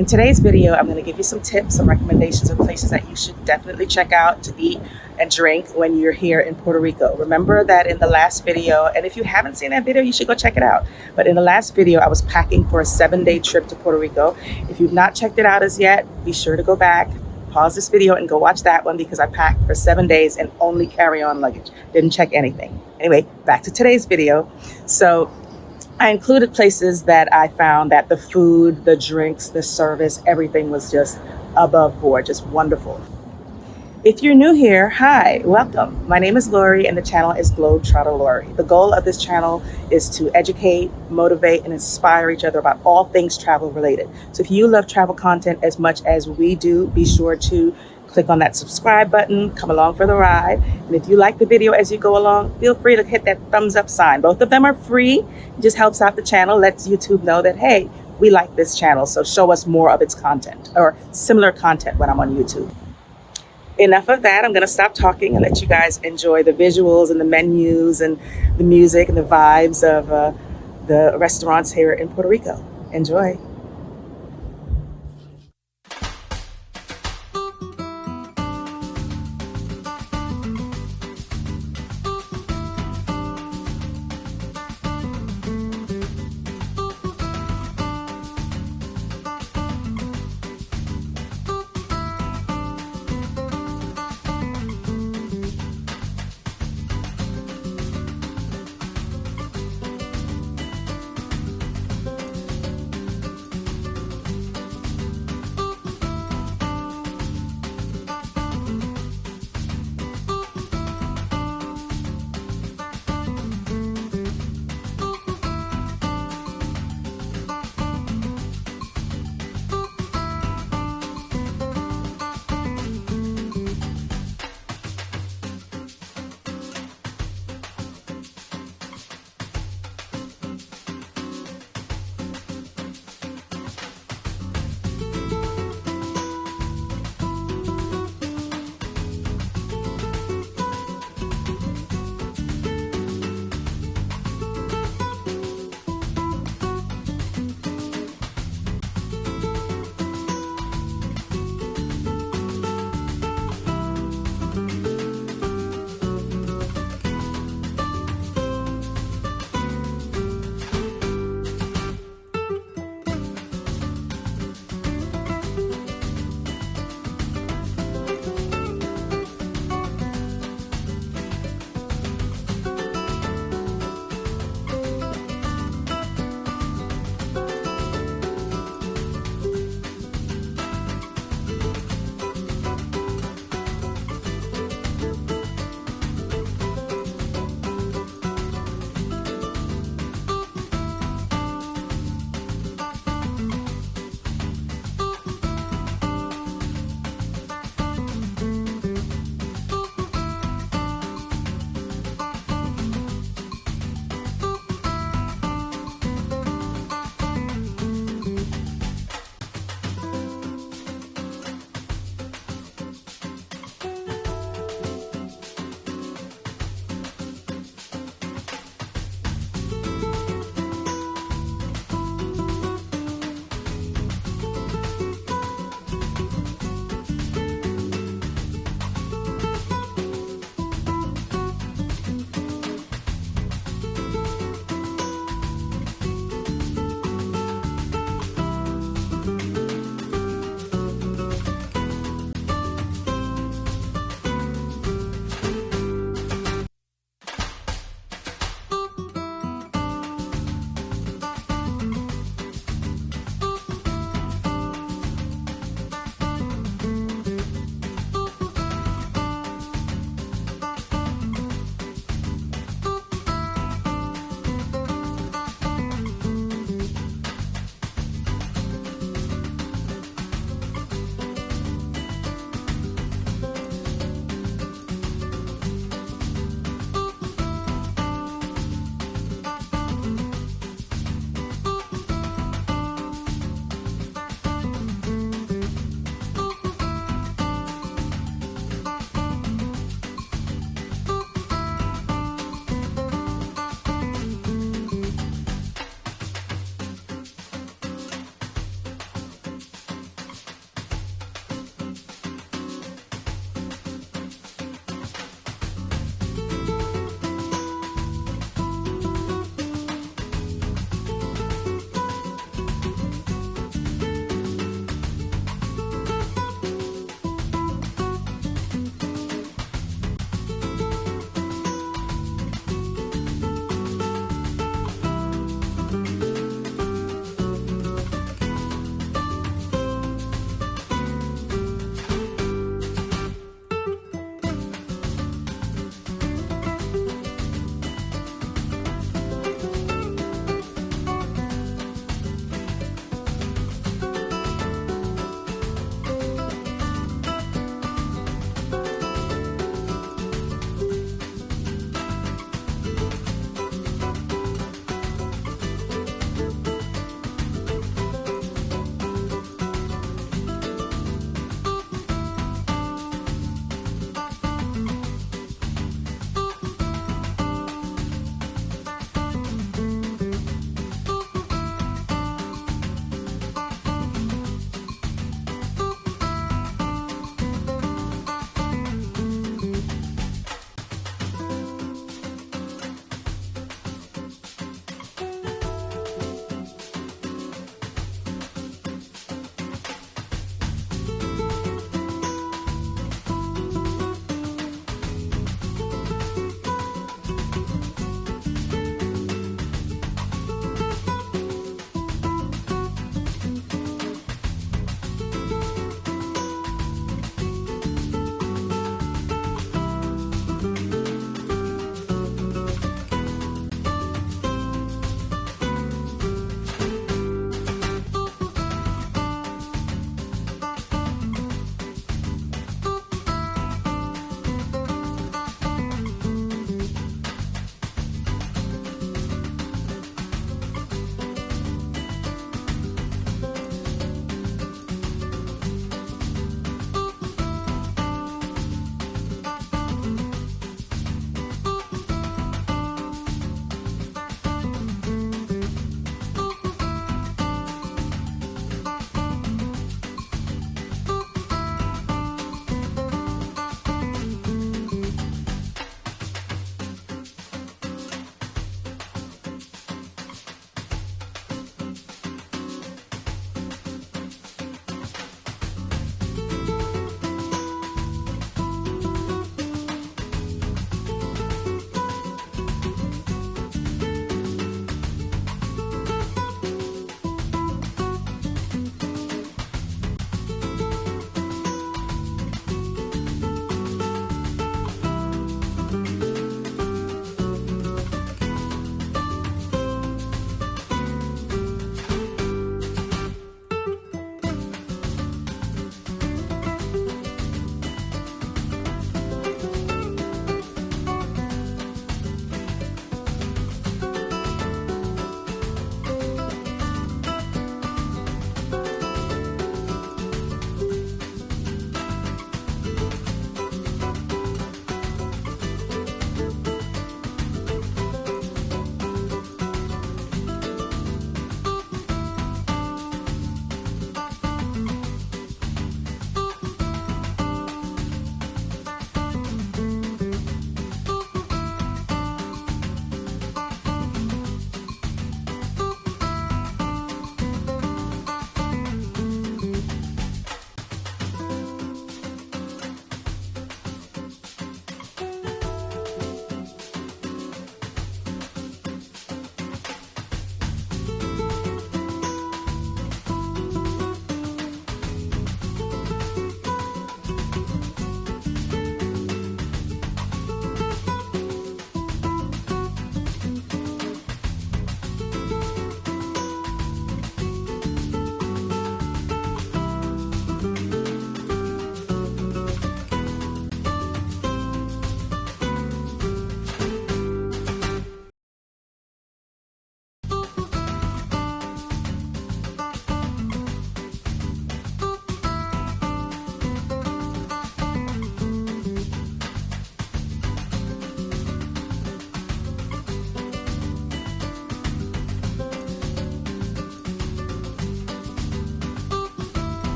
In today's video, I'm going to give you some tips, some recommendations of places that you should definitely check out to eat and drink when you're here in Puerto Rico. Remember that in the last video, and if you haven't seen that video, you should go check it out. But in the last video, I was packing for a 7-day trip to Puerto Rico. If you've not checked it out as yet, be sure to go back, pause this video and go watch that one because I packed for 7 days and only carry-on luggage. Didn't check anything. Anyway, back to today's video. So I included places that I found that the food, the drinks, the service, everything was just above board, just wonderful. If you're new here, hi, welcome. My name is Lori and the channel is GlobeTrotterLori. The goal of this channel is to educate, motivate, and inspire each other about all things travel related. So if you love travel content as much as we do, be sure to click on that subscribe button, come along for the ride. And if you like the video as you go along, feel free to hit that thumbs up sign. Both of them are free. It just helps out the channel, lets YouTube know that, hey, we like this channel, so show us more of its content or similar content when I'm on YouTube. Enough of that. I'm going to stop talking and let you guys enjoy the visuals and the menus and the music and the vibes of the restaurants here in Puerto Rico. Enjoy.